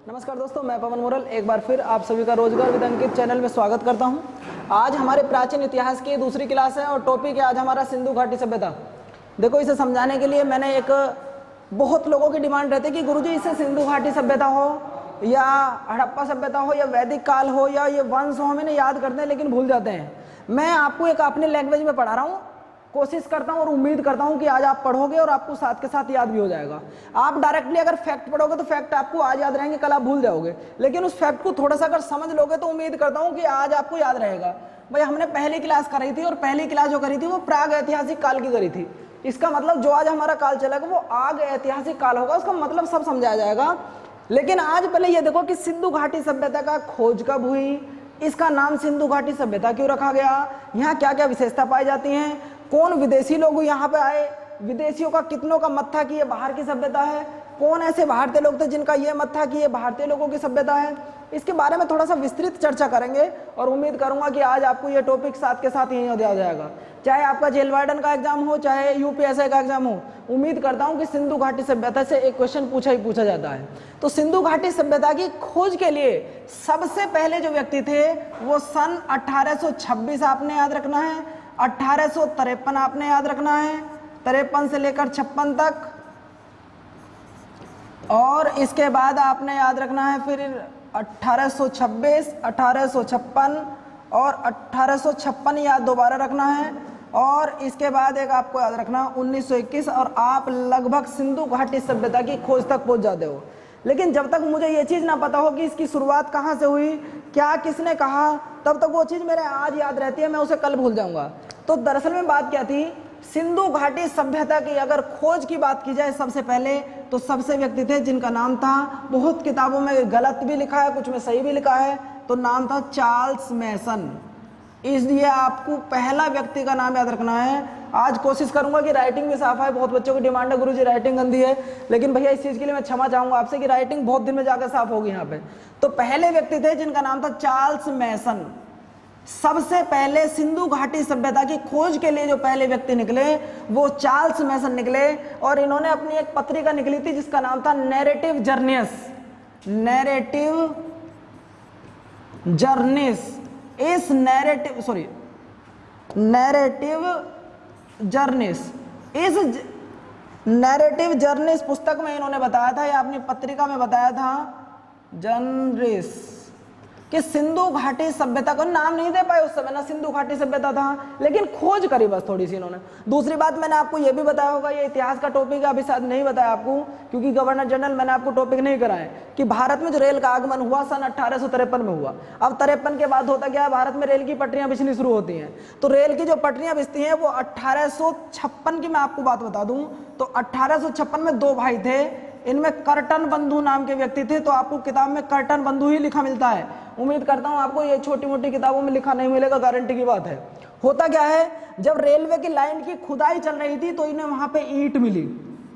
नमस्कार दोस्तों, मैं पवन मुरल एक बार फिर आप सभी का रोजगार विद अंकित चैनल में स्वागत करता हूं। आज हमारे प्राचीन इतिहास की दूसरी क्लास है और टॉपिक है आज हमारा सिंधु घाटी सभ्यता। देखो, इसे समझाने के लिए मैंने एक बहुत लोगों की डिमांड रहती है कि गुरुजी इसे सिंधु घाटी सभ्यता हो या हड़प्पा सभ्यता हो या वैदिक काल हो या ये वंश हो, हम इन्हें याद करते हैं लेकिन भूल जाते हैं। मैं आपको एक अपने लैंग्वेज में पढ़ा रहा हूँ, कोशिश करता हूं और उम्मीद करता हूं कि आज आप पढ़ोगे और आपको साथ के साथ याद भी हो जाएगा। आप डायरेक्टली अगर फैक्ट पढ़ोगे तो फैक्ट आपको आज याद रहेंगे, कल आप भूल जाओगे, लेकिन उस फैक्ट को थोड़ा सा अगर समझ लोगे तो उम्मीद करता हूं कि आज आपको याद रहेगा। भाई, हमने पहली क्लास करी थी और पहली क्लास जो करी थी वो प्राग ऐतिहासिक काल की करी थी। इसका मतलब जो आज हमारा काल चलेगा वो आग ऐतिहासिक काल होगा, उसका मतलब सब समझाया जाएगा। लेकिन आज पहले ये देखो कि सिंधु घाटी सभ्यता का खोज कब हुई, इसका नाम सिंधु घाटी सभ्यता क्यों रखा गया, यहाँ क्या क्या विशेषता पाई जाती हैं, कौन विदेशी लोग यहाँ पे आए, विदेशियों का कितनों का मत था कि ये बाहर की सभ्यता है, कौन ऐसे भारतीय लोग थे जिनका ये मत था कि ये भारतीय लोगों की सभ्यता है। इसके बारे में थोड़ा सा विस्तृत चर्चा करेंगे और उम्मीद करूंगा कि आज आपको ये टॉपिक साथ के साथ यहीं याद जाएगा। चाहे आपका जेल वार्डन का एग्जाम हो, चाहे यूपीएससी का एग्जाम हो, उम्मीद करता हूं कि सिंधु घाटी सभ्यता से एक क्वेश्चन पूछा ही पूछा जाता है। तो सिंधु घाटी सभ्यता की खोज के लिए सबसे पहले जो व्यक्ति थे वो सन 1826 आपने याद रखना है, 1853 आपने याद रखना है, 53 से लेकर 56 तक, और इसके बाद आपने याद रखना है फिर 1826, 1856 और 1856 याद दोबारा रखना है, और इसके बाद एक आपको याद रखना 1921, और आप लगभग सिंधु घाटी सभ्यता की खोज तक पहुंच जाते हो। लेकिन जब तक मुझे ये चीज़ ना पता हो कि इसकी शुरुआत कहाँ से हुई, क्या किसने कहा, तब तक वो चीज़ मेरे आज याद रहती है, मैं उसे कल भूल जाऊंगा। तो दरअसल में बात क्या थी, सिंधु घाटी सभ्यता की अगर खोज की बात की जाए सबसे पहले तो सबसे व्यक्ति थे जिनका नाम था, बहुत किताबों में गलत भी लिखा है, कुछ में सही भी लिखा है, तो नाम था चार्ल्स मैसन। इसलिए आपको पहला व्यक्ति का नाम याद रखना है। आज कोशिश करूंगा कि राइटिंग भी साफ है, बहुत बच्चों की डिमांड है गुरुजी राइटिंग गंदी है, लेकिन भैया इस चीज़ के लिए मैं क्षमा चाहूंगा आपसे कि राइटिंग बहुत दिन में जाकर साफ होगी यहाँ पे। तो पहले व्यक्ति थे जिनका नाम था चार्ल्स मैसन। सबसे पहले सिंधु घाटी सभ्यता की खोज के लिए जो पहले व्यक्ति निकले वो चार्ल्स मैसन निकले, और इन्होंने अपनी एक पत्रिका निकली थी जिसका नाम था नैरेटिव जर्नीस। नैरेटिव जर्नीस, इस नैरेटिव जर्नीस, इस नैरेटिव जर्नीस पुस्तक में इन्होंने बताया था या अपनी पत्रिका में बताया था जर्नीस कि सिंधु घाटी सभ्यता को नाम नहीं दे पाए उस समय, ना सिंधु घाटी सभ्यता था, लेकिन खोज करी बस थोड़ी सी इन्होंने। दूसरी बात मैंने आपको ये भी बताया होगा, ये इतिहास का टॉपिक है, अभी शायद नहीं बताया आपको क्योंकि गवर्नर जनरल मैंने आपको टॉपिक नहीं कराए कि भारत में जो रेल का आगमन हुआ सन 1853 में हुआ। अब 53 के बाद होता क्या है, भारत में रेल की पटरियां बिछनी शुरू होती हैं। तो रेल की जो पटरियां बिछती हैं वो 1856 की मैं आपको बात बता दूं तो 1856 में दो भाई थे, इनमें कर्टन बंधु नाम के व्यक्ति थे। तो आपको किताब में कर्टन बंधु ही लिखा मिलता है, उम्मीद करता हूं आपको ये छोटी मोटी किताबों में लिखा नहीं मिलेगा, गारंटी की बात है। होता क्या है, जब रेलवे की लाइन की खुदाई चल रही थी तो इन्हें वहां पे ईंट मिली,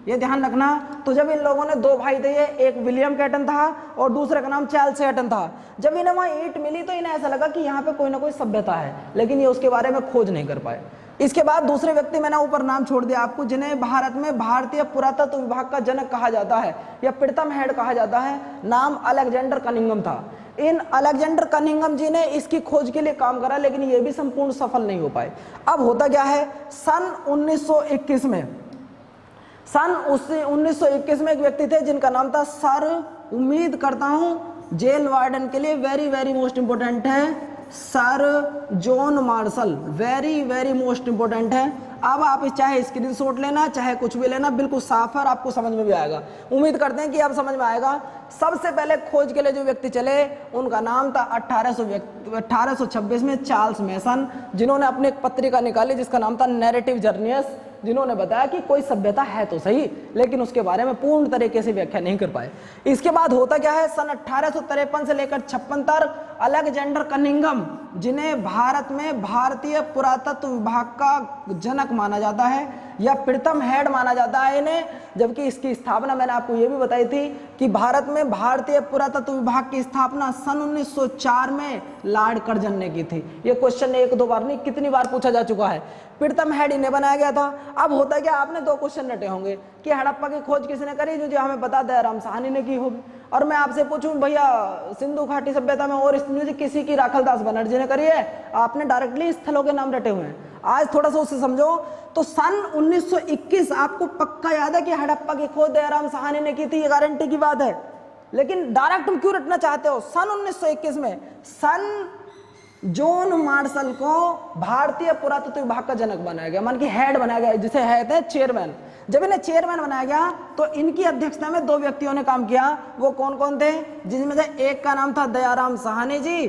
ये ध्यान रखना। तो जब इन लोगों ने, दो भाई थे, एक विलियम कैटन था और दूसरे का नाम चार्ल्स कैटन था, जब इन्हें वहां ईंट मिली तो इन्हें ऐसा लगा कि यहाँ पे कोई ना कोई सभ्यता है, लेकिन ये उसके बारे में खोज नहीं कर पाए। इसके बाद दूसरे व्यक्ति मैंने ऊपर नाम छोड़ दिया आपको, जिन्हें भारत में भारतीय पुरातत्व विभाग का जनक कहा जाता है या प्रथम हेड कहा जाता है, नाम अलेक्जेंडर कनिंघम था। इन अलेक्जेंडर कनिंघम जी ने इसकी खोज के लिए काम करा, लेकिन ये भी संपूर्ण सफल नहीं हो पाए। अब होता क्या है, सन 1921 में एक व्यक्ति थे जिनका नाम था सर, उम्मीद करता हूं जेल वार्डन के लिए वेरी वेरी मोस्ट इंपोर्टेंट है, sir John Marshall, very very most important है। अब आप चाहे स्क्रीनशॉट लेना चाहे कुछ भी लेना, बिल्कुल साफ है और आपको समझ में भी आएगा, उम्मीद करते हैं कि अब समझ में आएगा। सबसे पहले खोज के लिए जो व्यक्ति चले उनका नाम था 1826 में चार्ल्स मैसन, जिन्होंने अपनी एक पत्रिका निकाली जिसका नाम था नैरेटिव जर्नीस, जिन्होंने बताया कि कोई सभ्यता है तो सही, लेकिन उसके बारे में पूर्ण तरीके से व्याख्या नहीं कर पाए। इसके बाद होता क्या है, सन 1853 से लेकर 56 तक अलेक्जेंडर कनिंघम, जिन्हें भारत में भारतीय पुरातत्व विभाग का जनक माना जाता है, या प्रथम हेड माना जाता है इन्हें, जबकि इसकी स्थापना मैंने आपको ये भी बताई थी कि भारत में भारतीय पुरातत्व विभाग की स्थापना सन 1904 में लॉर्ड कर्जन ने की थी। ये क्वेश्चन एक दो बार नहीं कितनी बार पूछा जा चुका है। प्रथम हेड इन्हें बनाया गया था। अब होता है क्या, आपने दो क्वेश्चन रटे होंगे कि हड़प्पा की खोज किसने करी, जो हमें बता दयाराम साहनी ने की होगी, और मैं आपसे पूछूं भैया सिंधु घाटी सभ्यता में और किसी की राखलदास बनर्जी ने करी है, आपने डायरेक्टली स्थलों के नाम रटे हुए हैं। आज थोड़ा सा उससे समझो। तो सन 1921 आपको पक्का याद है कि हड़प्पा की खोज दयाराम साहनी ने की थी, ये गारंटी की बात है। लेकिन डायरेक्ट तुम क्यों रटना चाहते हो? सन 1921 में सन जॉन मार्शल को भारतीय पुरातत्व विभाग का जनक बनाया गया, मान की हेड बनाया गया, जिसे है चेयरमैन। जब इन्हें चेयरमैन बनाया गया तो इनकी अध्यक्षता में दो व्यक्तियों ने काम किया। वो कौन कौन थे? जिनमें से एक का नाम था दयाराम साहनी जी,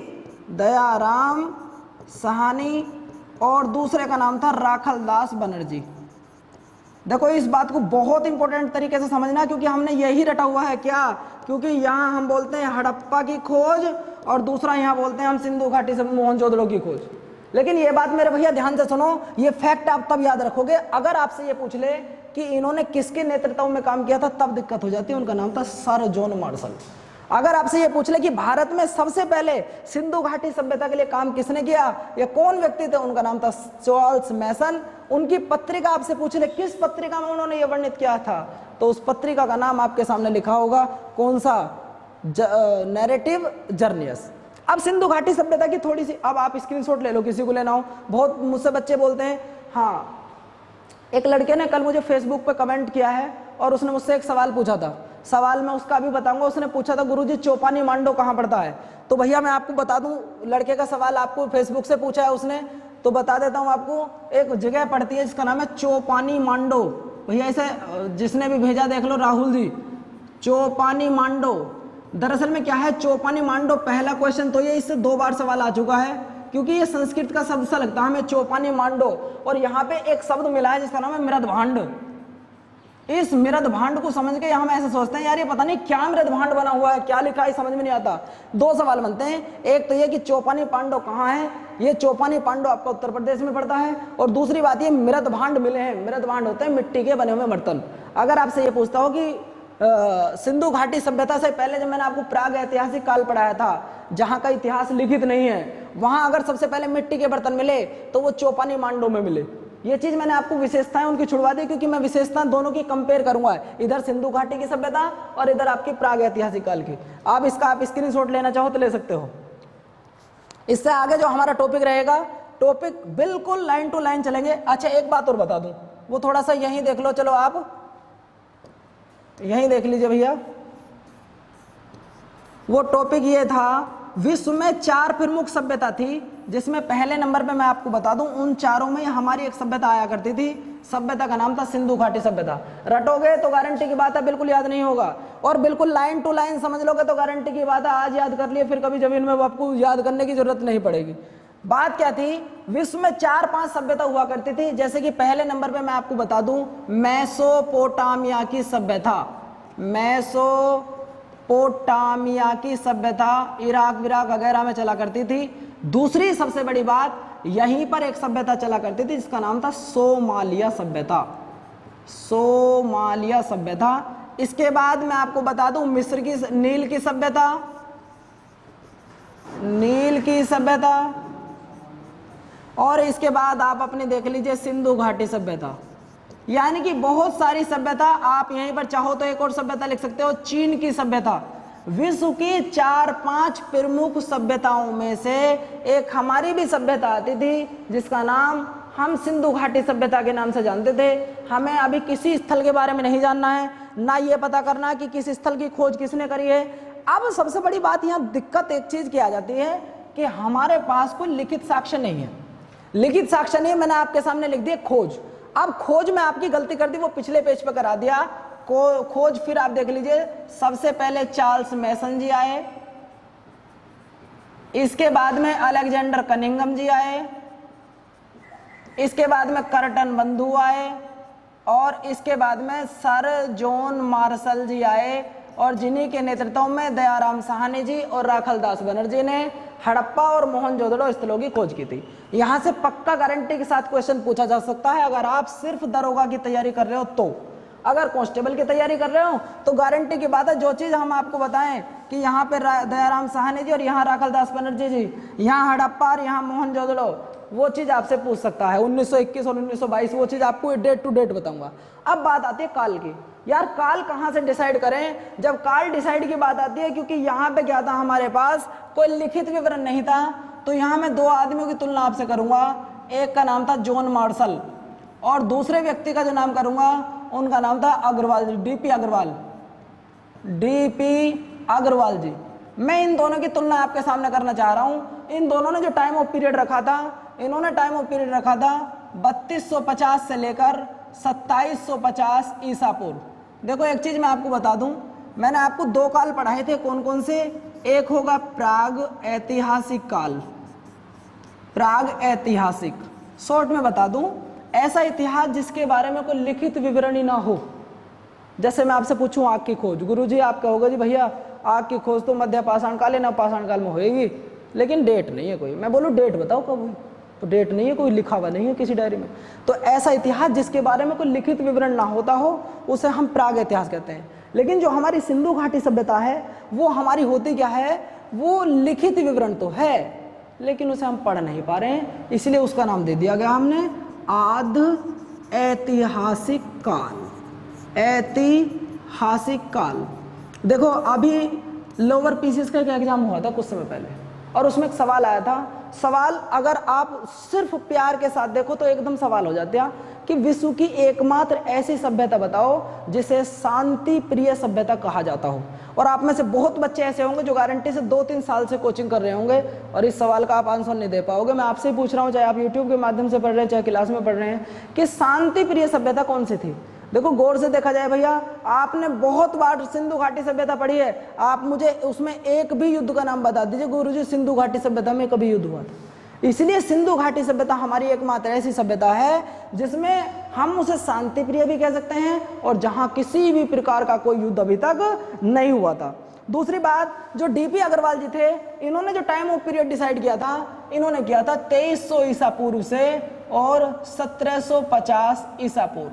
दयाराम साहनी, और दूसरे का नाम था राखलदास बनर्जी। देखो इस बात को बहुत इंपॉर्टेंट तरीके से समझना, क्योंकि हमने यही रटा हुआ है। क्या? क्योंकि यहाँ हम बोलते हैं हड़प्पा की खोज और दूसरा यहाँ बोलते हैं हम सिंधु घाटी से मोहनजोदड़ो की खोज। लेकिन ये बात मेरे भैया ध्यान से सुनो, ये फैक्ट आप तब याद रखोगे अगर आपसे ये पूछ ले कि इन्होंने किसके नेतृत्व में काम किया था, तब दिक्कत हो जाती है। उनका नाम था सर जॉन मार्शल। अगर आपसे ये पूछ ले कि भारत में सबसे पहले सिंधु घाटी सभ्यता के लिए काम किसने किया, ये कौन व्यक्ति थे, उनका नाम था चार्ल्स मैसन। उनकी पत्रिका आपसे पूछ ले किस पत्रिका में उन्होंने ये वर्णित किया था, तो उस पत्रिका का नाम आपके सामने लिखा होगा, कौन सा? नैरेटिव जर्नियस। अब सिंधु घाटी सभ्यता की थोड़ी सी, अब आप स्क्रीनशॉट ले लो, किसी को लेना हो। बहुत मुझसे बच्चे बोलते हैं। हाँ, एक लड़के ने कल मुझे फेसबुक पे कमेंट किया है और उसने मुझसे एक सवाल पूछा था। सवाल मैं उसका भी बताऊंगा। उसने पूछा था गुरुजी चौपानी मांडो कहाँ पड़ता है? तो भैया मैं आपको बता दूं, लड़के का सवाल आपको फेसबुक से पूछा है उसने, तो बता देता हूं आपको। एक जगह पड़ती है जिसका नाम है चौपानी मांडो। भैया इसे जिसने भी भेजा देख लो, राहुल जी, चौपानी मांडो। दरअसल में क्या है चौपानी मांडो? पहला क्वेश्चन तो ये, इससे 2 बार सवाल आ चुका है, क्योंकि ये संस्कृत का शब्द सा लगता है हमें, चौपानी मांडो। और यहाँ पे एक शब्द मिला है जिसका नाम है मृदभांड। इस मृदभांड को समझ के हम ऐसे सोचते हैं यार ये पता नहीं क्या मृदभांड बना हुआ है, क्या लिखा है, समझ में नहीं आता। 2 सवाल बनते हैं, एक तो ये कि चौपानी पांडव कहाँ है, ये चौपानी पांडव आपका उत्तर प्रदेश में पड़ता है, और दूसरी बात ये मृदभांड मिले हैं। मृदभांड होते हैं मिट्टी के बने हुए बर्तन। अगर आपसे ये पूछता हो कि सिंधु घाटी सभ्यता से पहले, जब मैंने आपको प्राग ऐतिहासिक काल पढ़ाया था जहाँ का इतिहास लिखित नहीं है, वहां अगर सबसे पहले मिट्टी के बर्तन मिले तो वो चौपानी मांडो में मिले। ये चीज मैंने आपको विशेषताएं उनकी छुड़वा दी, क्योंकि मैं विशेषताएं दोनों की कंपेयर करूंगा, इधर सिंधु घाटी की सभ्यता और इधर आपकी प्राग ऐतिहासिक काल की। आप इसका आप स्क्रीनशॉट लेना चाहो तो ले सकते हो। इससे आगे जो हमारा टॉपिक रहेगा, टॉपिक बिल्कुल लाइन टू लाइन चलेंगे। अच्छा एक बात और बता दूं, वो थोड़ा सा यहीं देख लो, चलो आप यहीं देख लीजिए भैया। वो टॉपिक ये था, विश्व में 4 प्रमुख सभ्यता थी, जिसमें पहले नंबर पे मैं आपको बता दूं, उन चारों में हमारी एक सभ्यता आया करती थी। सभ्यता का नाम था सिंधु घाटी सभ्यता। रटोगे तो गारंटी की बात है बिल्कुल याद नहीं होगा, और बिल्कुल लाइन टू लाइन समझ लोगे तो गारंटी की बात है आज याद कर लिए, फिर कभी जमीन में आपको याद करने की जरूरत नहीं पड़ेगी। बात क्या थी, विश्व में 4-5 सभ्यता हुआ करती थी। जैसे कि पहले नंबर पे मैं आपको बता दूं, मेसोपोटामिया की सभ्यता। मेसोपोटामिया की सभ्यता इराक विराक वगैरह में चला करती थी। दूसरी सबसे बड़ी बात, यहीं पर एक सभ्यता चला करती थी जिसका नाम था सोमालिया सभ्यता। सोमालिया सभ्यता। इसके बाद मैं आपको बता दूं, मिस्र की नील की सभ्यता, नील की सभ्यता, और इसके बाद आप अपनी देख लीजिए सिंधु घाटी सभ्यता। यानी कि बहुत सारी सभ्यता। आप यहीं पर चाहो तो एक और सभ्यता लिख सकते हो, चीन की सभ्यता। विश्व की 4-5 प्रमुख सभ्यताओं में से एक हमारी भी सभ्यता आती थी, जिसका नाम हम सिंधु घाटी सभ्यता के नाम से जानते थे। हमें अभी किसी स्थल के बारे में नहीं जानना है, ना ये पता करना कि किस स्थल की खोज किसने करी है। अब सबसे बड़ी बात यहाँ दिक्कत एक चीज की आ जाती है कि हमारे पास कोई लिखित साक्ष्य नहीं है। लिखित साक्ष्य नहीं है, मैंने आपके सामने लिख दिया खोज। अब खोज में आपकी गलती कर दी, वो पिछले पेज पे करा दिया खोज। फिर आप देख लीजिए, सबसे पहले चार्ल्स मैसन जी आए, इसके बाद में अलेक्जेंडर कनिंघम जी आए, इसके बाद में कर्टन बंधु आए, और इसके बाद में सर जॉन मार्शल जी आए, और जिन्हीं के नेतृत्व में दयाराम साहनी जी और राखलदास बनर्जी ने हड़प्पा और मोहनजोदड़ो स्थलों की खोज की थी। यहां से पक्का गारंटी के साथ क्वेश्चन पूछा जा सकता है अगर आप सिर्फ दरोगा की तैयारी कर रहे हो तो। अगर कांस्टेबल की तैयारी कर रहे हो तो गारंटी की बात है, जो चीज हम आपको बताएं कि यहाँ पे दयाराम साहनी जी और यहाँ राखलदास बनर्जी जी, यहाँ हड़प्पा और यहाँ मोहनजोदड़ो, वो चीज आपसे पूछ सकता है 1921 और 1922, वो चीज आपको डेट टू डेट बताऊंगा। अब बात आती है काल की। यार काल कहाँ से डिसाइड करें? जब काल डिसाइड की बात आती है, क्योंकि यहाँ पे क्या था, हमारे पास कोई लिखित विवरण नहीं था, तो यहाँ मैं दो आदमियों की तुलना आपसे करूंगा। एक का नाम था जॉन मार्शल और दूसरे व्यक्ति का जो नाम करूंगा उनका नाम था अग्रवाल जी, डीपी अग्रवाल जी। मैं इन दोनों की तुलना आपके सामने करना चाह रहा हूं। इन दोनों ने जो टाइम ऑफ पीरियड रखा था, इन्होंने टाइम ऑफ पीरियड रखा था 3250 से लेकर 2750 ईसा पूर्व। देखो एक चीज मैं आपको बता दूं, मैंने आपको दो काल पढ़ाए थे, कौन कौन से? एक होगा प्राग ऐतिहासिक काल, प्राग ऐतिहासिक। शॉर्ट में बता दूं, ऐसा इतिहास जिसके बारे में कोई लिखित विवरण ही ना हो। जैसे मैं आपसे पूछूं आग की खोज, गुरुजी आप कहोगे जी भैया आग की खोज तो मध्य पाषाण काल या नव पाषाण काल में होएगी, लेकिन डेट नहीं है कोई। मैं बोलूं डेट बताओ कब हुई, तो डेट नहीं है, कोई लिखा हुआ नहीं है किसी डायरी में। तो ऐसा इतिहास जिसके बारे में कोई लिखित विवरण ना होता हो उसे हम प्राग इतिहास कहते हैं। लेकिन जो हमारी सिंधु घाटी सभ्यता है वो हमारी होती क्या है, वो लिखित विवरण तो है लेकिन उसे हम पढ़ नहीं पा रहे हैं, इसलिए उसका नाम दे दिया गया हमने आद ऐतिहासिक काल। ऐतिहासिक काल। देखो अभी लोअर पीसीएस का एक एग्जाम हुआ था कुछ समय पहले और उसमें एक सवाल आया था। सवाल अगर आप सिर्फ प्यार के साथ देखो तो एकदम सवाल हो जाता है कि विश्व की एकमात्र ऐसी सभ्यता बताओ जिसे शांति प्रिय सभ्यता कहा जाता हो। और आप में से बहुत बच्चे ऐसे होंगे जो गारंटी से 2-3 साल से कोचिंग कर रहे होंगे और इस सवाल का आप आंसर नहीं दे पाओगे। मैं आपसे ही पूछ रहा हूँ, चाहे आप यूट्यूब के माध्यम से पढ़ रहे हैं चाहे क्लास में पढ़ रहे हैं, कि शांति प्रिय सभ्यता कौन सी थी। देखो गौर से देखा जाए भैया, आपने बहुत बार सिंधु घाटी सभ्यता पढ़ी है, आप मुझे उसमें एक भी युद्ध का नाम बता दीजिए गुरुजी सिंधु घाटी सभ्यता में कभी युद्ध हुआ था। इसलिए सिंधु घाटी सभ्यता हमारी एकमात्र ऐसी सभ्यता है जिसमें हम उसे शांति प्रिय भी कह सकते हैं और जहां किसी भी प्रकार का कोई युद्ध अभी तक नहीं हुआ था। दूसरी बात, जो डीपी अग्रवाल जी थे, इन्होंने जो टाइम ऑफ पीरियड डिसाइड किया था, इन्होंने किया था 2300 ईसा पूर्व से और 1750 ईसा पूर्व।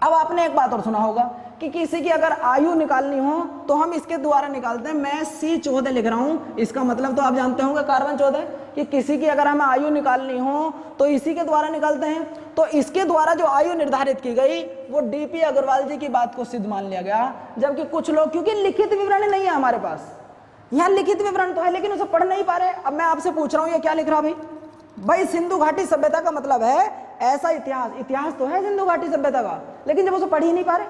अब आपने एक बात और सुना होगा कि किसी की अगर आयु निकालनी हो तो हम इसके द्वारा निकालते हैं। मैं C14 लिख रहा हूं, इसका मतलब तो आप जानते होंगे कार्बन 14, कि किसी की अगर हमें आयु निकालनी हो तो इसी के द्वारा निकालते हैं। तो इसके द्वारा जो आयु निर्धारित की गई वो डीपी अग्रवाल जी की बात को सिद्ध मान लिया गया। जबकि कुछ लोग, क्योंकि लिखित विवरण नहीं है हमारे पास, यहाँ लिखित विवरण तो है लेकिन उसे पढ़ नहीं पा रहे। अब मैं आपसे पूछ रहा हूँ, ये क्या लिख रहा भाई सिंधु घाटी सभ्यता का मतलब है ऐसा इतिहास। इतिहास तो है सिंधु घाटी सभ्यता का, लेकिन जब उसे पढ़ ही नहीं पा रहे।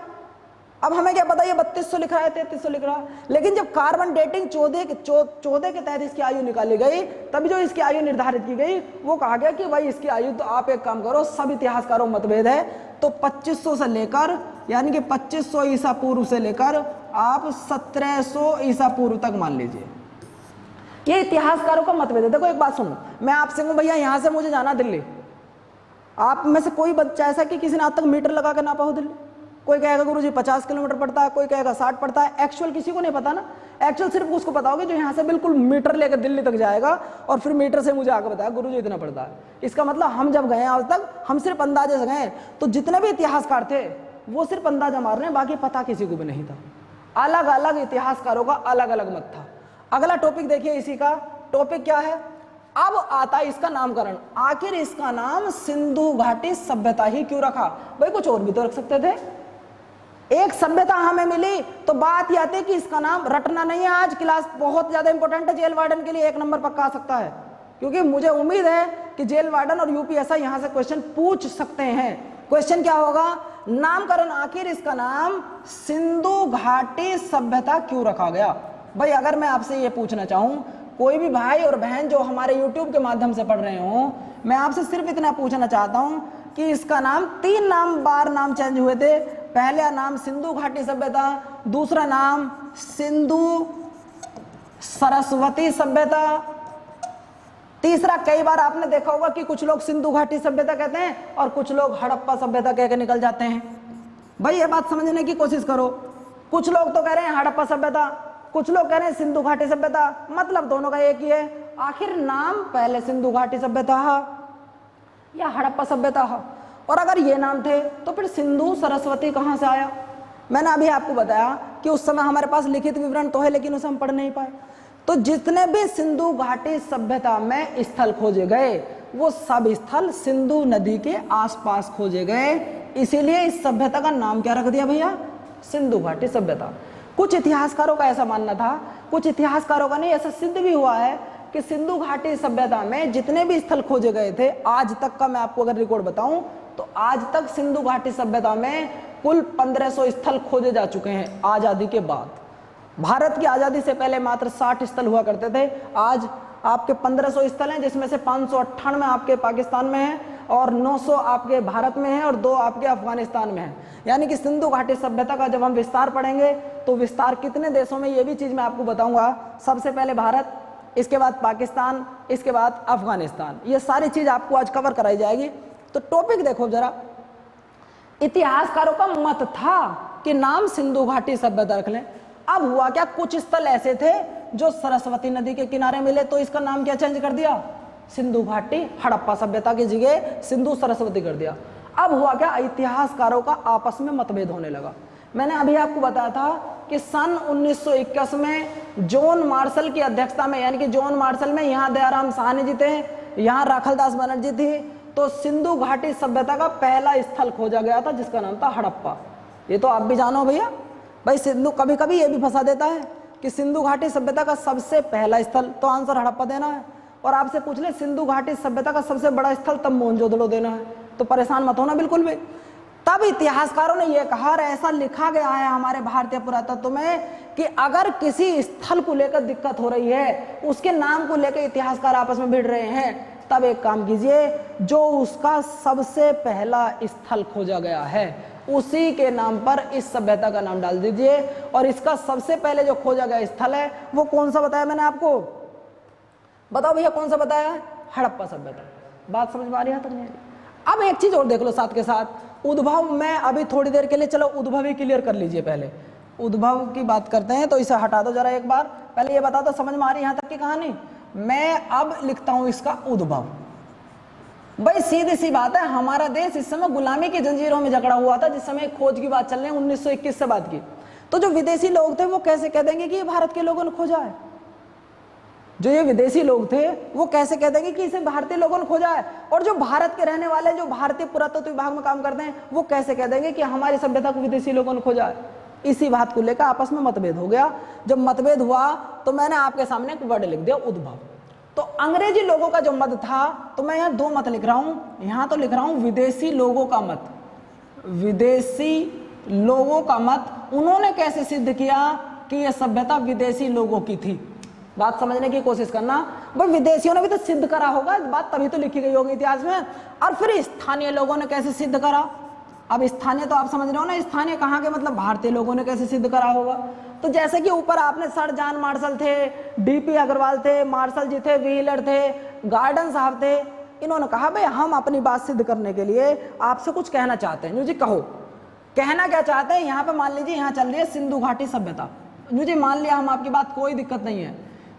अब हमें क्या पता ये 3200 लिख रहा है, 3300 लिख रहा है, लेकिन जब कार्बन डेटिंग 14 के तहत इसकी आयु निकाली गई, तब जो इसकी आयु निर्धारित की गई वो कहा गया कि भाई इसकी आयु, तो आप एक काम करो, सब इतिहासकारों में मतभेद है, तो 2500 से लेकर, यानी कि 2500 ईसा पूर्व से लेकर आप 1700 ईसा पूर्व तक मान लीजिए, ये इतिहासकारों का मतभेद है। देखो एक बात सुनो, मैं आपसे कहूं भैया यहां से मुझे जाना दिल्ली, आप में से कोई बच्चा ऐसा कि किसी ने आज तक मीटर लगा के नापा हो दिल्ली? कोई कहेगा गुरुजी 50 किलोमीटर पड़ता है, कोई कहेगा 60 पड़ता है। एक्चुअल किसी को नहीं पता ना, एक्चुअल सिर्फ उसको पता होगा जो यहाँ से बिल्कुल मीटर लेकर दिल्ली तक जाएगा और फिर मीटर से मुझे आकर बताया गुरुजी इतना पड़ता है। इसका मतलब हम जब गए आज तक हम सिर्फ अंदाजे से गए, तो जितने भी इतिहासकार थे वो सिर्फ अंदाजा मार रहे हैं, बाकी पता किसी को भी नहीं था। अलग अलग इतिहासकारों का अलग अलग मत था। अगला टॉपिक देखिए, इसी का टॉपिक क्या है, अब आता है इसका नामकरण। आखिर इसका नाम सिंधु घाटी सभ्यता ही क्यों रखा? भाई कुछ और भी तो रख सकते थे, एक सभ्यता हमें मिली, तो बात यह आती है कि इसका नाम रटना नहीं है। आज क्लास बहुत ज्यादा इंपॉर्टेंट है, जेल वार्डन के लिए 1 नंबर पक्का आ सकता है, क्योंकि मुझे उम्मीद है कि जेल वार्डन और यूपीएसआई यहां से क्वेश्चन पूछ सकते हैं। क्वेश्चन क्या होगा? नामकरण, आखिर इसका नाम सिंधु घाटी सभ्यता क्यों रखा गया? भाई अगर मैं आपसे ये पूछना चाहूं, कोई भी भाई और बहन जो हमारे YouTube के माध्यम से पढ़ रहे हो, मैं आपसे सिर्फ इतना पूछना चाहता हूं कि इसका नाम 3 बार नाम चेंज हुए थे। पहला नाम सिंधु घाटी सभ्यता, दूसरा नाम सिंधु सरस्वती सभ्यता, तीसरा कई बार आपने देखा होगा कि कुछ लोग सिंधु घाटी सभ्यता कहते हैं और कुछ लोग हड़प्पा सभ्यता कह के निकल जाते हैं। भाई ये बात समझने की कोशिश करो, कुछ लोग तो कह रहे हैं हड़प्पा सभ्यता, कुछ लोग कह रहे हैं सिंधु घाटी सभ्यता, मतलब दोनों का एक ही है। आखिर नाम पहले सिंधु घाटी सभ्यता या हड़प्पा सभ्यता? और अगर ये नाम थे तो फिर सिंधु सरस्वती कहाँ से आया? मैंने अभी आपको बताया कि उस समय हमारे पास लिखित विवरण तो है लेकिन उसे हम पढ़ नहीं पाए। तो जितने भी सिंधु घाटी सभ्यता में स्थल खोजे गए वो सब स्थल सिंधु नदी के आसपास खोजे गए, इसीलिए इस सभ्यता का नाम क्या रख दिया भैया? सिंधु घाटी सभ्यता। कुछ इतिहासकारों का ऐसा मानना था, कुछ इतिहासकारों का नहीं, ऐसा सिद्ध भी हुआ है कि सिंधु घाटी सभ्यता में जितने भी स्थल खोजे गए थे आज तक का मैं आपको अगर रिकॉर्ड बताऊं तो आज तक सिंधु घाटी सभ्यता में कुल 1500 स्थल खोजे जा चुके हैं आजादी के बाद। भारत की आजादी से पहले मात्र 60 स्थल हुआ करते थे, आज आपके 1500 स्थल हैं, जिसमें से 598 आपके पाकिस्तान में है और 900 आपके भारत में है और 2 आपके अफगानिस्तान में है। यानी कि सिंधु घाटी सभ्यता का जब हम विस्तार पढ़ेंगे तो विस्तार कितने देशों में ये भी चीज मैं आपको बताऊंगा। सबसे पहले भारत, इसके बाद पाकिस्तान, इसके बाद अफगानिस्तान, ये सारी चीज आपको आज कवर कराई जाएगी। तो टॉपिक देखो जरा, इतिहासकारों का मत था कि नाम सिंधु घाटी सभ्यता रख लें। अब हुआ क्या, कुछ स्थल ऐसे थे जो सरस्वती नदी के किनारे मिले तो इसका नाम क्या चेंज कर दिया? सिंधु घाटी हड़प्पा सभ्यता की जगह सिंधु सरस्वती कर दिया। अब हुआ क्या, इतिहासकारों का आपस में मतभेद होने लगा। मैंने अभी आपको बताया था कि सन 1921 में जॉन मार्शल की अध्यक्षता में, यानी कि जॉन मार्शल में यहाँ दयाराम साहनी जी थे, यहाँ राखलदास बनर्जी थी, तो सिंधु घाटी सभ्यता का पहला स्थल खोजा गया था जिसका नाम था हड़प्पा। ये तो आप भी जानो भैया, भाई सिंधु कभी कभी ये भी फंसा देता है कि सिंधु घाटी सभ्यता का सबसे पहला स्थल, तो आंसर हड़प्पा देना है। और आपसे पूछ ले सिंधु घाटी सभ्यता का सबसे बड़ा स्थल, तब मोहनजोदड़ो देना है। तो परेशान मत होना बिल्कुल भी। तब इतिहासकारों ने यह कहा और ऐसा लिखा गया है हमारे भारतीय पुरातत्व में कि अगर किसी स्थल को लेकर दिक्कत हो रही है, उसके नाम को लेकर इतिहासकार आपस में भिड़ रहे हैं, तब एक काम कीजिए, जो उसका सबसे पहला स्थल खोजा गया है उसी के नाम पर इस सभ्यता का नाम डाल दीजिए। और इसका सबसे पहले जो खोजा गया स्थल है वो कौन सा बताया मैंने आपको? बताओ भैया कौन सा बताया? हड़प्पा सभ्यता। बात समझ में आ रही है तक नहीं? अब एक चीज और देख लो साथ के साथ, उद्भव में अभी थोड़ी देर के लिए, चलो उद्भव ही क्लियर कर लीजिए। पहले उद्भव की बात करते हैं तो इसे हटा दो जरा एक बार। पहले ये बता दो समझ में आ रही है यहाँ तक की कहानी? मैं अब लिखता हूं इसका उद्भव। भाई सीधी सी बात है, हमारा देश इस समय गुलामी की जंजीरों में जकड़ा हुआ था जिस समय खोज की बात चल रही है 1921 से बाद की। तो जो विदेशी लोग थे वो कैसे कह देंगे कि ये भारत के लोगों ने खोजा है? जो ये विदेशी लोग थे वो कैसे कह देंगे कि इसे भारतीय लोगों ने खोजा है? और जो भारत के रहने वाले, जो भारतीय पुरातत्व विभाग में काम करते हैं, वो कैसे कह देंगे कि हमारी सभ्यता को विदेशी लोगों ने खोजा है? इसी बात को लेकर आपस में मतभेद हो गया। जब मतभेद हुआ तो मैंने आपके सामने एक वर्ड लिख दिया, उद्भव। तो अंग्रेजी लोगों का जो मत था, तो मैं यहाँ 2 मत लिख रहा हूं, यहाँ तो लिख रहा हूं विदेशी लोगों का मत। विदेशी लोगों का मत, उन्होंने कैसे सिद्ध किया कि यह सभ्यता विदेशी लोगों की थी? बात समझने की कोशिश करना। भाई विदेशियों ने भी तो सिद्ध करा होगा, बात तभी तो लिखी गई होगी इतिहास में। और फिर स्थानीय लोगों ने कैसे सिद्ध करा? अब स्थानीय तो आप समझ रहे हो ना, स्थानीय कहाँ के, मतलब भारतीय लोगों ने कैसे सिद्ध करा होगा? तो जैसे कि ऊपर आपने सर जॉन मार्शल थे, डीपी अग्रवाल थे, मार्शल जी थे, व्हीलर थे, गार्डन साहब थे, इन्होंने कहा भाई हम अपनी बात सिद्ध करने के लिए आपसे कुछ कहना चाहते हैं। जी कहो, कहना क्या चाहते हैं? यहाँ पे मान लीजिए यहाँ चल रही है सिंधु घाटी सभ्यता, जी मान लिया हम आपकी बात, कोई दिक्कत नहीं है।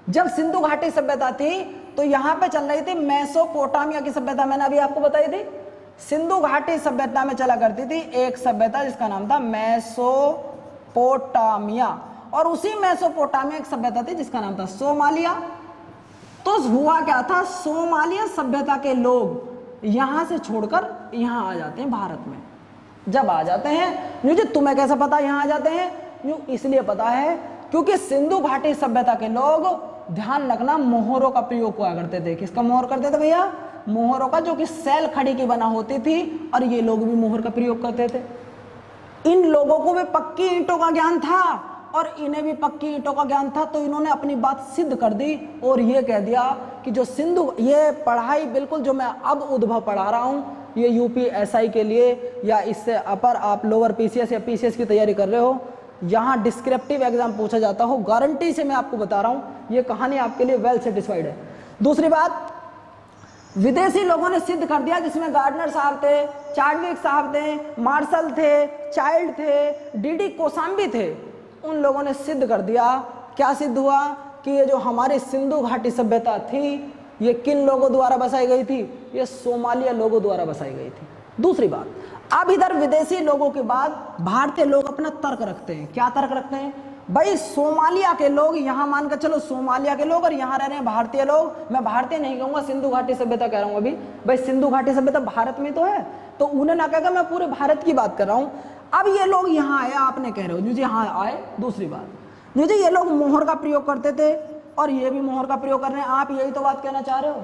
जब सिंधु घाटी सभ्यता थी तो यहाँ पे चल रही थी मेसोपोटामिया की सभ्यता, मैंने अभी आपको बताई थी। सिंधु घाटी सभ्यता में चला करती थी एक सभ्यता जिसका नाम था मेसोपोटामिया, और उसी मेसोपोटामिया एक सभ्यता थी जिसका नाम था सोमालिया। तो हुआ क्या था, सोमालिया सभ्यता के लोग यहां से छोड़कर यहां आ जाते हैं भारत में। जब आ जाते हैं, मुझे तुम्हें कैसा पता यहां आ जाते हैं? यूं इसलिए पता है क्योंकि सिंधु घाटी सभ्यता के लोग, ध्यान रखना, मोहरों का प्रयोग हुआ करते थे। किसका मोहर करते थे भैया? मोहरों का, जो कि सैल खड़ी की बना होती थी, और ये लोग भी मोहर का प्रयोग करते थे। इन लोगों को भी पक्की ईंटों का ज्ञान था और इन्हें भी पक्की ईंटों का ज्ञान था, तो इन्होंने अपनी बात सिद्ध कर दी और ये कह दिया कि जो सिंधु, ये पढ़ाई बिल्कुल जो मैं अब उद्भव पढ़ा रहा हूँ, ये यूपीएसआई के लिए या इससे अपर आप लोअर पीसीएस या पीसीएस की तैयारी कर रहे हो, यहाँ डिस्क्रिप्टिव एग्जाम पूछा जाता हो, गारंटी से मैं आपको बता रहा हूँ, ये कहानी आपके लिए वेल सेटिस्फाइड है। दूसरी बात, विदेशी लोगों ने सिद्ध कर दिया, जिसमें गार्डनर साहब थे, चार्डविक साहब थे, मार्शल थे, चाइल्ड थे, डीडी कोसाम्बी थे। उन लोगों ने सिद्ध कर दिया, क्या सिद्ध हुआ कि ये जो हमारी सिंधु घाटी सभ्यता थी ये किन लोगों द्वारा बसाई गई थी? ये सोमालिया लोगों द्वारा बसाई गई थी। दूसरी बात, अब इधर विदेशी लोगों के बाद भारतीय लोग अपना तर्क रखते हैं। क्या तर्क रखते हैं? भाई सोमालिया के लोग, यहाँ मान कर चलो सोमालिया के लोग और यहाँ रह रहे हैं भारतीय लोग, मैं भारतीय नहीं कहूँगा, सिंधु घाटी सभ्यता कह रहा हूँ अभी, भाई सिंधु घाटी सभ्यता भारत में तो है, तो उन्हें ना कहकर मैं पूरे भारत की बात कर रहा हूँ। अब ये लोग यहाँ आए, आपने कह रहे हो जी हाँ आए। दूसरी बात जी ये लोग मोहर का प्रयोग करते थे और ये भी मोहर का प्रयोग कर रहे हैं, आप यही तो बात कहना चाह रहे हो?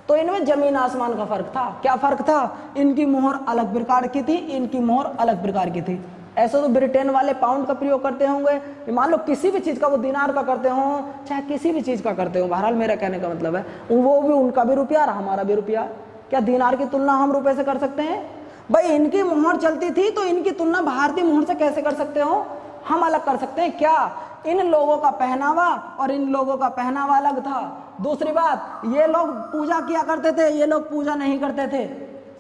तो इनमें जमीन आसमान का फर्क था। क्या फर्क था? इनकी मोहर अलग प्रकार की थी, इनकी मोहर अलग प्रकार की थी। ऐसा तो ब्रिटेन वाले पाउंड का प्रयोग करते होंगे, मान लो किसी भी चीज़ का, वो दिनार का करते हो, चाहे किसी भी चीज़ का करते हो, बहरहाल मेरा कहने का मतलब है वो भी उनका भी रुपया और हमारा भी रुपया। क्या दिनार की तुलना हम रुपये से कर सकते हैं? भाई इनकी मोहर चलती थी तो इनकी तुलना भारतीय मोहर से कैसे कर सकते हो? हम अलग कर सकते हैं क्या? इन लोगों का पहनावा और इन लोगों का पहनावा अलग था। दूसरी बात, ये लोग पूजा किया करते थे, ये लोग पूजा नहीं करते थे,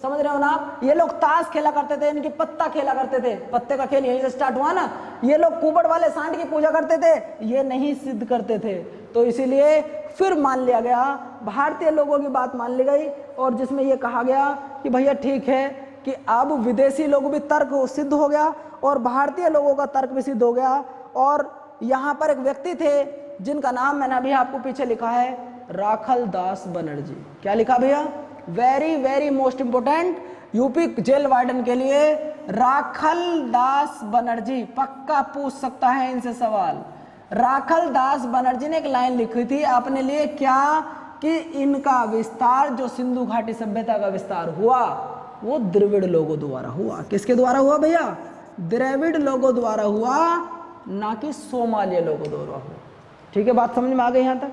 समझ रहे हो ना आप? ये लोग ताश खेला करते थे, इनकी पत्ता खेला करते थे, पत्ते का खेल यहीं से स्टार्ट हुआ ना। ये लोग कुबड़ वाले सांड की पूजा करते थे, ये नहीं सिद्ध करते थे। तो इसीलिए फिर मान लिया गया, भारतीय लोगों की बात मान ली गई, और जिसमें ये कहा गया कि भैया ठीक है कि अब विदेशी लोग भी तर्क सिद्ध हो गया और भारतीय लोगों का तर्क भी सिद्ध हो गया। और यहाँ पर एक व्यक्ति थे जिनका नाम मैंने अभी आपको पीछे लिखा है, राखल दास बनर्जी। क्या लिखा भैया? Very very most important, UP jail warden के लिए राखल दास बनर्जी, पक्का पूछ सकता है इनसे सवाल। राखल दास बनर्जी ने एक लाइन लिखी थी अपने लिए, क्या कि इनका विस्तार, जो सिंधु घाटी सभ्यता का विस्तार हुआ, वो द्रविड़ लोगों द्वारा हुआ। किसके द्वारा हुआ भैया? द्रविड़ लोगों द्वारा हुआ, ना कि सोमालिया लोगों द्वारा हुआ। ठीक है, बात समझ में आ गई यहाँ तक?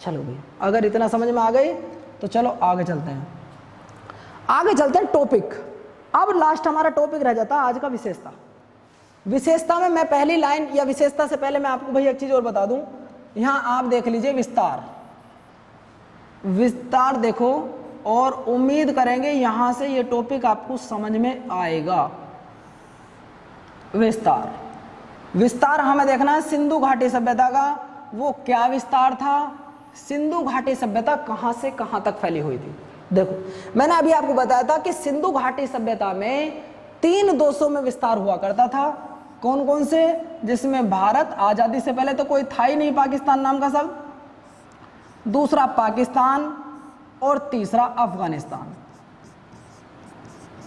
चलो भैया, अगर इतना समझ में आ गई तो चलो आगे चलते हैं। आगे चलते हैं टॉपिक। अब लास्ट हमारा टॉपिक रह जाता है आज का विशेषता। विशेषता में मैं पहली लाइन, या विशेषता से पहले मैं आपको भैया एक चीज और बता दूं, यहाँ आप देख लीजिए विस्तार, विस्तार देखो, और उम्मीद करेंगे यहां से ये टॉपिक आपको समझ में आएगा। विस्तार, विस्तार हमें देखना है सिंधु घाटी सभ्यता का, वो क्या विस्तार था, सिंधु घाटी सभ्यता कहां से कहां तक फैली हुई थी। देखो मैंने अभी आपको बताया था कि सिंधु घाटी सभ्यता में 3 देशों में विस्तार हुआ करता था। कौन कौन से? जिसमें भारत, आजादी से पहले तो कोई था ही नहीं पाकिस्तान नाम का शब्द, दूसरा पाकिस्तान, और तीसरा अफगानिस्तान।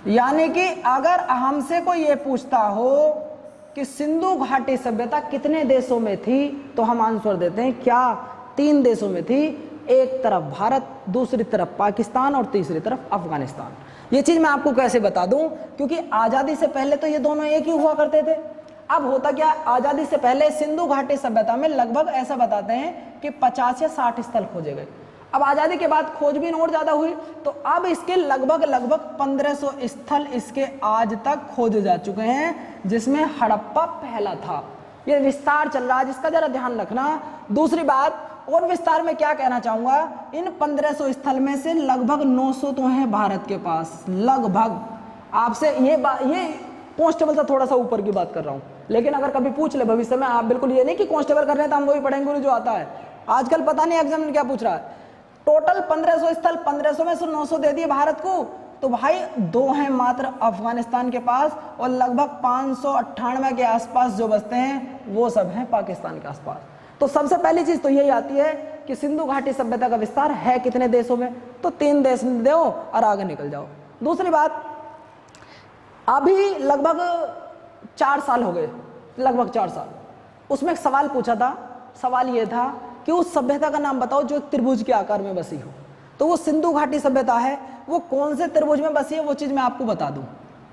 यानी कि अगर हमसे कोई ये पूछता हो कि सिंधु घाटी सभ्यता कितने देशों में थी, तो हम आंसर देते हैं क्या? 3 देशों में थी, एक तरफ भारत, दूसरी तरफ पाकिस्तान और तीसरी तरफ अफगानिस्तान। ये चीज मैं आपको कैसे बता दूं, क्योंकि आजादी से पहले तो ये दोनों एक ही हुआ करते थे। अब होता क्या, आजादी से पहले सिंधु घाटी सभ्यता में लगभग ऐसा बताते हैं कि 50 या 60 स्थल खोजे गए। अब आजादी के बाद खोजबीन और ज्यादा हुई, तो अब इसके लगभग 1500 स्थल इसके आज तक खोजे जा चुके हैं, जिसमें हड़प्पा पहला था। ये विस्तार चल रहा है, जिसका जरा ध्यान रखना। दूसरी बात, और विस्तार में क्या कहना चाहूंगा, इन 1500 स्थल में से लगभग 900 तो हैं भारत के पास, लगभग। आपसे ये कांस्टेबल से थोड़ा सा ऊपर की बात कर रहा हूं, लेकिन अगर कभी पूछ ले भविष्य में, आप बिल्कुल ये नहीं कि कांस्टेबल कर रहे हैं तो हम वही पढ़ेंगे जो आता है। आजकल पता नहीं एग्जाम में क्या पूछ रहा है। टोटल 1500 स्थल, 1500 में से 900 दे दिए भारत को, तो भाई 2 हैं मात्र अफगानिस्तान के पास, और लगभग 598 के आसपास जो बचते हैं वो सब हैं पाकिस्तान के आसपास। तो सबसे पहली चीज तो यही आती है कि सिंधु घाटी सभ्यता का विस्तार है कितने देशों में, तो 3 देश दो और आगे निकल जाओ। दूसरी बात, अभी लगभग 4 साल हो गए, लगभग 4 साल, उसमें एक सवाल पूछा था। सवाल ये था कि उस सभ्यता का नाम बताओ जो एक त्रिभुज के आकार में बसी हो। तो वो सिंधु घाटी सभ्यता है, वो कौन से त्रिभुज में बसी है वो चीज मैं आपको बता दूं,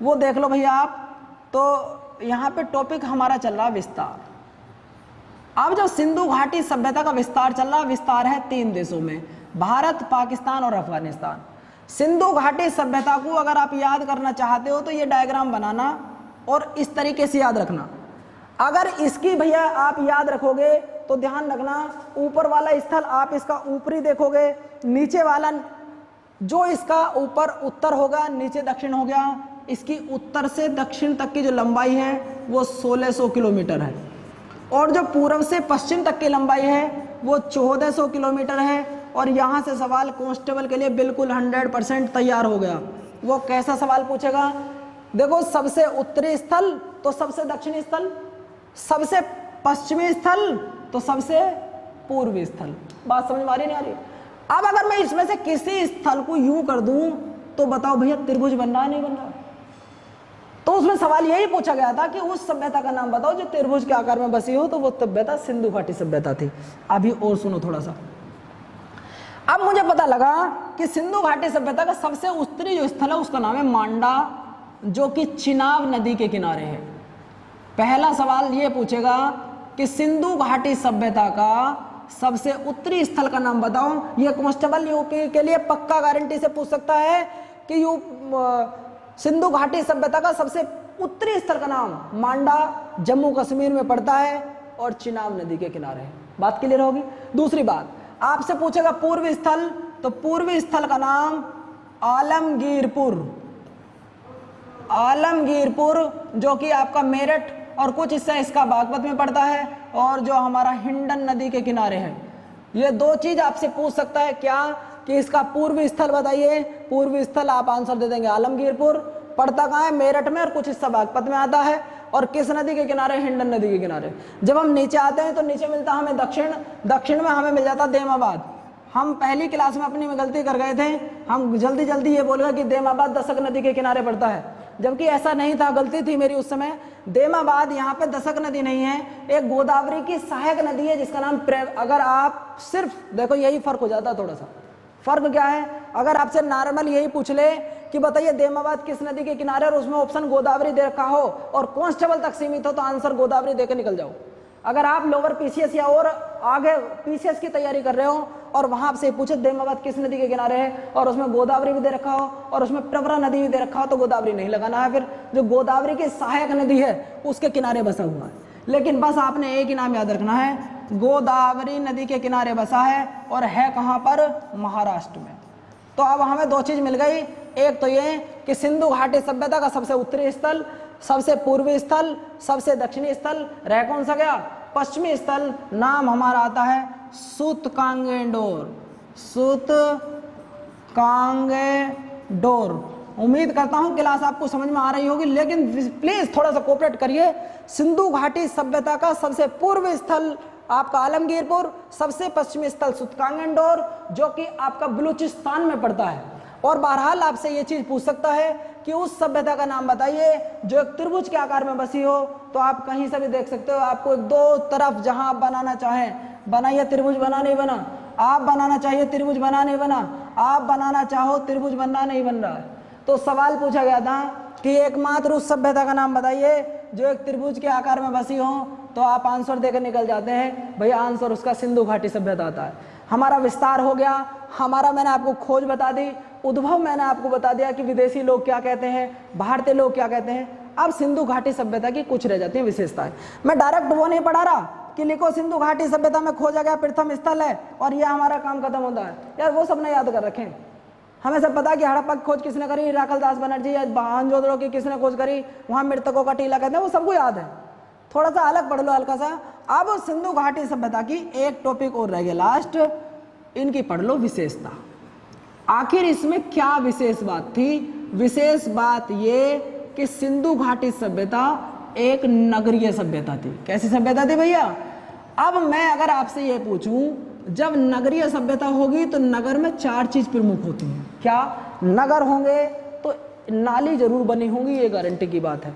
वो देख लो भैया आप। तो यहाँ पे टॉपिक हमारा चल रहा है विस्तार। अब जब सिंधु घाटी सभ्यता का विस्तार चल रहा, विस्तार है 3 देशों में, भारत, पाकिस्तान और अफगानिस्तान। सिंधु घाटी सभ्यता को अगर आप याद करना चाहते हो तो ये डायग्राम बनाना और इस तरीके से याद रखना। अगर इसकी भैया आप याद रखोगे तो ध्यान रखना, ऊपर वाला स्थल आप इसका ऊपरी देखोगे, नीचे वाला जो इसका ऊपर उत्तर होगा, नीचे दक्षिण हो गया। इसकी उत्तर से दक्षिण तक की जो लंबाई है वो 1600 किलोमीटर है, और जो पूर्व से पश्चिम तक की लंबाई है वो 1400 किलोमीटर है। और यहाँ से सवाल कांस्टेबल के लिए बिल्कुल 100% तैयार हो गया। वो कैसा सवाल पूछेगा? देखो, सबसे उत्तरी स्थल तो सबसे दक्षिणी स्थल, सबसे पश्चिमी स्थल तो सबसे पूर्वी स्थल। बात समझ में आ रही नहीं आ रही? अब अगर मैं इसमें से किसी स्थल को यूं कर दूं तो बताओ भैया त्रिभुज बन रहा है नहीं बन रहा? तो उसमें सवाल यही पूछा गया था कि उस सभ्यता का नाम बताओ जो त्रिभुज के आकार में बसी हो, तो वो सभ्यता सिंधु घाटी सभ्यता थी। अभी और सुनो थोड़ा सा। अब मुझे पता लगा कि सिंधु घाटी सभ्यता का सबसे उत्तरी जो स्थल है उसका नाम है मांडा, जो कि चिनाब नदी के किनारे है। पहला सवाल ये पूछेगा कि सिंधु घाटी सभ्यता का सबसे उत्तरी स्थल का नाम बताओ। ये कांस्टेबल यूपी के लिए पक्का गारंटी से पूछ सकता है कि सिंधु घाटी सभ्यता का सबसे उत्तरी स्थल का नाम मांडा जम्मू कश्मीर में पड़ता है और चिनाब नदी के किनारे है। बात क्लियर होगी? दूसरी बात, आपसे पूछेगा पूर्वी स्थल, तो पूर्वी स्थल का नाम आलमगीरपुर, आलमगीरपुर जो कि आपका मेरठ और कुछ हिस्सा इसका बागपत में पड़ता है और जो हमारा हिंडन नदी के किनारे है। ये दो चीज आपसे पूछ सकता है क्या कि इसका पूर्वी स्थल बताइए। पूर्वी स्थल आप आंसर दे देंगे आलमगीरपुर, पड़ता कहाँ है? मेरठ में और कुछ हिस्सा बागपत में आता है। और किस नदी के किनारे? हिंडन नदी के किनारे। जब हम नीचे आते हैं तो नीचे मिलता हमें दक्षिण, दक्षिण में हमें मिल जाता देमाबाद। हम पहली क्लास में अपनी में गलती कर गए थे, हम जल्दी जल्दी ये बोल गए कि देमाबाद दशक नदी के किनारे पड़ता है, जबकि ऐसा नहीं था, गलती थी मेरी उस समय। देमाबाद यहाँ पे दशक नदी नहीं है, एक गोदावरी की सहायक नदी है जिसका नाम अगर आप सिर्फ देखो यही फर्क हो जाता है। थोड़ा सा फर्क क्या है? अगर आपसे नॉर्मल यही पूछ ले कि बताइए देमाबाद किस नदी के किनारे और उसमें ऑप्शन गोदावरी दे रखा हो और कांस्टेबल तक सीमित हो तो आंसर गोदावरी देकर निकल जाओ। अगर आप लोअर पीसीएस या और आगे पीसीएस की तैयारी कर रहे हो और वहां आपसे पूछे देमाबाद किस नदी के किनारे है और उसमें गोदावरी भी दे रखा हो और उसमें प्रवरा नदी भी दे रखा हो तो गोदावरी नहीं लगाना है। फिर जो गोदावरी की सहायक नदी है उसके किनारे बसा हुआ है। लेकिन बस आपने एक ही नाम याद रखना है, गोदावरी नदी के किनारे बसा है और है कहाँ पर? महाराष्ट्र में। तो अब हमें दो चीज मिल गई, एक तो ये कि सिंधु घाटी सभ्यता का सबसे उत्तरी स्थल, सबसे पूर्वी स्थल, सबसे दक्षिणी स्थल, रह कौन सा गया? पश्चिमी स्थल। नाम हमारा आता है सूतकांगेडोर, सूतकांगेडोर। उम्मीद करता हूं क्लास आपको समझ में आ रही होगी, लेकिन प्लीज थोड़ा सा कोऑपरेट करिए। सिंधु घाटी सभ्यता का सबसे पूर्वी स्थल आपका आलमगीरपुर, सबसे पश्चिमी स्थल सूतकांगेडोर जो कि आपका बलूचिस्तान में पड़ता है। और बहरहाल आपसे ये चीज पूछ सकता है कि उस सभ्यता का नाम बताइए जो एक त्रिभुज के आकार में बसी हो, तो आप कहीं से भी देख सकते हो। आपको दो तरफ जहां आप बनाना चाहें बनाइए, त्रिभुज बना नहीं बना, आप बनाना चाहिए त्रिभुज बना नहीं बना, आप बनाना चाहो त्रिभुज बनना नहीं बन रहा है। तो सवाल पूछा गया था कि एकमात्र उस सभ्यता का नाम बताइए जो एक त्रिभुज के आकार में बसी हो, तो आप आंसर देकर निकल जाते हैं भैया आंसर उसका सिंधु घाटी सभ्यता आता है। हमारा विस्तार हो गया, हमारा मैंने आपको खोज बता दी, उद्भव मैंने आपको बता दिया कि विदेशी लोग क्या कहते हैं, भारतीय लोग क्या कहते हैं। अब सिंधु घाटी सभ्यता की कुछ रह जाती है विशेषताएं। मैं डायरेक्ट वो नहीं पढ़ा रहा कि लिखो सिंधु घाटी सभ्यता में खोजा गया प्रथम स्थल है और यह हमारा काम खत्म होता है। यार वो सब नहीं याद कर रखें। हमें सब पता है कि हड़प्पा की खोज किसने करी, राखलदास बनर्जी या मोहनजोदड़ो की किसने खोज करी, वहां मृतकों का टीला कहते हैं, वो सबको याद है। थोड़ा सा अलग पढ़ लो हल्का सा। अब सिंधु घाटी सभ्यता की एक टॉपिक और रह गया लास्ट, इनकी पढ़ लो विशेषता। आखिर इसमें क्या विशेष बात थी? विशेष बात ये कि सिंधु घाटी सभ्यता एक नगरीय सभ्यता थी। कैसी सभ्यता थी भैया? अब मैं अगर आपसे ये पूछूं, जब नगरीय सभ्यता होगी तो नगर में चार चीज प्रमुख होती हैं। क्या? नगर होंगे तो नाली जरूर बनी होंगी, ये गारंटी की बात है।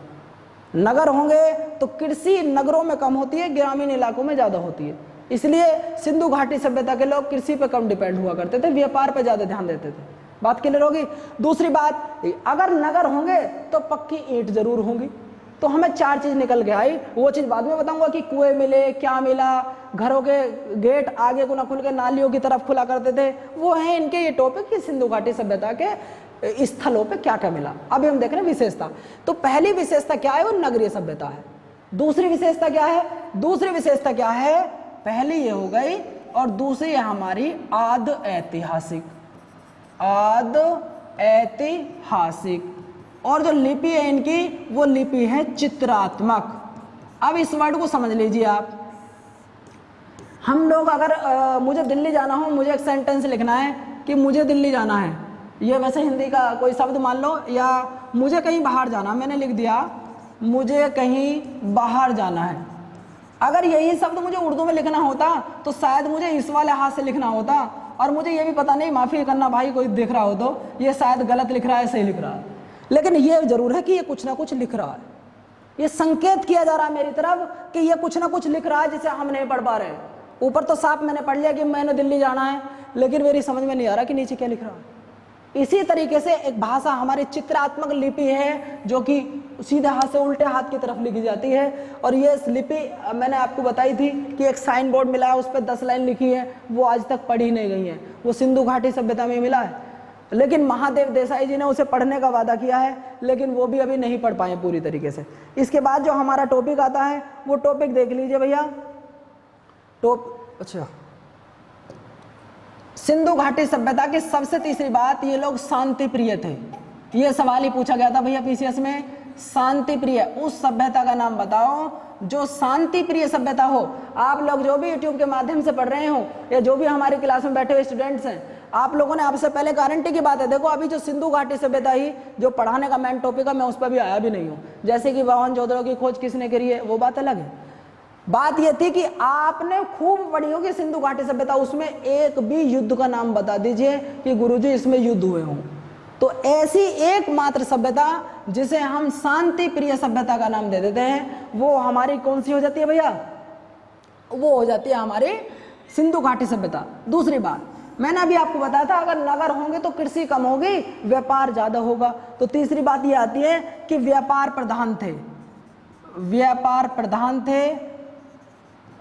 नगर होंगे तो कृषि नगरों में कम होती है, ग्रामीण इलाकों में ज्यादा होती है। इसलिए सिंधु घाटी सभ्यता के लोग कृषि पे कम डिपेंड हुआ करते थे, व्यापार पे ज्यादा ध्यान देते थे। बात क्लियर होगी? दूसरी बात, अगर नगर होंगे तो पक्की ईंट जरूर होंगी। तो हमें चार चीज निकल के आई, वो चीज बाद में बताऊंगा कि कुएं मिले, क्या मिला, घरों के गेट आगे को ना खुल के नालियों की तरफ खुला करते थे, वो है इनके ये टॉपिक कि सिंधु घाटी सभ्यता के स्थलों पे क्या क्या मिला। अभी हम देख रहे हैं विशेषता। तो पहली विशेषता क्या है? वो नगरीय सभ्यता है। दूसरी विशेषता क्या है? दूसरी विशेषता क्या है? पहली ये हो गई और दूसरी है हमारी आद ऐतिहासिक। आद ऐतिहासिक। और जो लिपि है इनकी वो लिपि है चित्रात्मक। अब इस वर्ड को समझ लीजिए आप। हम लोग अगर मुझे दिल्ली जाना हो, मुझे एक सेंटेंस लिखना है कि मुझे दिल्ली जाना है, ये वैसे हिंदी का कोई शब्द मान लो, या मुझे कहीं बाहर जाना, मैंने लिख दिया मुझे कहीं बाहर जाना है। अगर यही शब्द मुझे उर्दू में लिखना होता तो शायद मुझे इस वाले हाथ से लिखना होता, और मुझे ये भी पता नहीं, माफ़ी करना भाई कोई देख रहा हो तो, ये शायद गलत लिख रहा है, सही लिख रहा है, लेकिन ये ज़रूर है कि ये कुछ ना कुछ लिख रहा है, ये संकेत किया जा रहा है मेरी तरफ कि ये कुछ ना कुछ लिख रहा है जिसे हम नहीं पढ़ पा रहे। ऊपर तो साफ मैंने पढ़ लिया कि मैंने दिल्ली जाना है, लेकिन मेरी समझ में नहीं आ रहा कि नीचे क्या लिख रहा है। इसी तरीके से एक भाषा हमारी चित्रात्मक लिपि है जो कि सीधे हाथ से उल्टे हाथ की तरफ लिखी जाती है, और ये लिपि मैंने आपको बताई थी कि एक साइन बोर्ड मिला है, उस पर 10 लाइन लिखी है, वो आज तक पढ़ी नहीं गई है, वो सिंधु घाटी सभ्यता में मिला है, लेकिन महादेव देसाई जी ने उसे पढ़ने का वादा किया है, लेकिन वो भी अभी नहीं पढ़ पाए पूरी तरीके से। इसके बाद जो हमारा टॉपिक आता है वो टॉपिक देख लीजिए भैया। अच्छा, सिंधु घाटी सभ्यता की सबसे तीसरी बात, ये लोग शांति प्रिय थे। ये सवाल ही पूछा गया था भैया पीसीएस में, शांति प्रिय उस सभ्यता का नाम बताओ जो शांति प्रिय सभ्यता हो। आप लोग जो भी यूट्यूब के माध्यम से पढ़ रहे हो या जो भी हमारी क्लास में बैठे हुए स्टूडेंट्स हैं, आप लोगों ने आपसे पहले गारंटी की बात है, देखो अभी जो सिंधु घाटी सभ्यता ही जो पढ़ाने का मेन टॉपिक है, मैं उस पर भी आया भी नहीं हूँ। जैसे कि मोहनजोदड़ो की खोज किसने करी है वो बात अलग है, बात यह थी कि आपने खूब पढ़ी होगी सिंधु घाटी सभ्यता, उसमें एक भी युद्ध का नाम बता दीजिए कि गुरुजी इसमें युद्ध हुए हों। तो ऐसी एकमात्र सभ्यता जिसे हम शांति प्रिय सभ्यता का नाम दे देते हैं, वो हमारी कौन सी हो जाती है भैया? वो हो जाती है हमारी सिंधु घाटी सभ्यता। दूसरी बात मैंने अभी आपको बताया था, अगर नगर होंगे तो कृषि कम होगी, व्यापार ज्यादा होगा। तो तीसरी बात ये आती है कि व्यापार प्रधान थे, व्यापार प्रधान थे।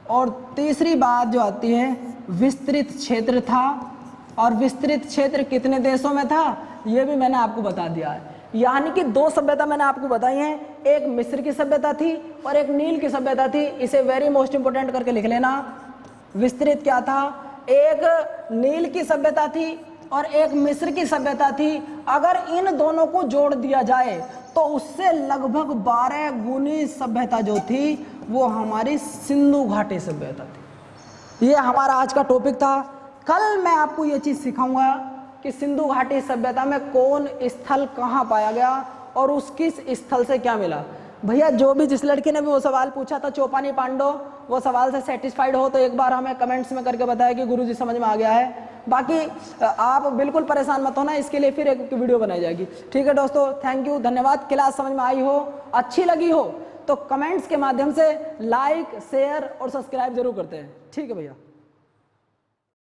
और तीसरी बात जो आती है विस्तृत क्षेत्र था, और विस्तृत क्षेत्र कितने देशों में था ये भी मैंने आपको बता दिया है। यानी कि दो सभ्यता मैंने आपको बताई हैं, एक मिस्र की सभ्यता थी और एक नील की सभ्यता थी। इसे वेरी मोस्ट इंपोर्टेंट करके लिख लेना। विस्तृत क्या था? एक नील की सभ्यता थी और एक मिस्र की सभ्यता थी। अगर इन दोनों को जोड़ दिया जाए तो उससे लगभग 12 गुनी सभ्यता जो थी वो हमारी सिंधु घाटी सभ्यता थी। ये हमारा आज का टॉपिक था। कल मैं आपको ये चीज़ सिखाऊंगा कि सिंधु घाटी सभ्यता में कौन स्थल कहाँ पाया गया और उस किस स्थल से क्या मिला। भैया जो भी जिस लड़के ने भी वो सवाल पूछा था चौपानी पांडव, वो सवाल से सेटिस्फाइड हो तो एक बार हमें कमेंट्स में करके बताया कि गुरुजी समझ में आ गया है। बाकी आप बिल्कुल परेशान मत होना, इसके लिए फिर एक वीडियो बनाई जाएगी। ठीक है दोस्तों, थैंक यू, धन्यवाद। क्लास समझ में आई हो, अच्छी लगी हो तो कमेंट्स के माध्यम से लाइक, शेयर और सब्सक्राइब जरूर करते हैं। ठीक है भैया।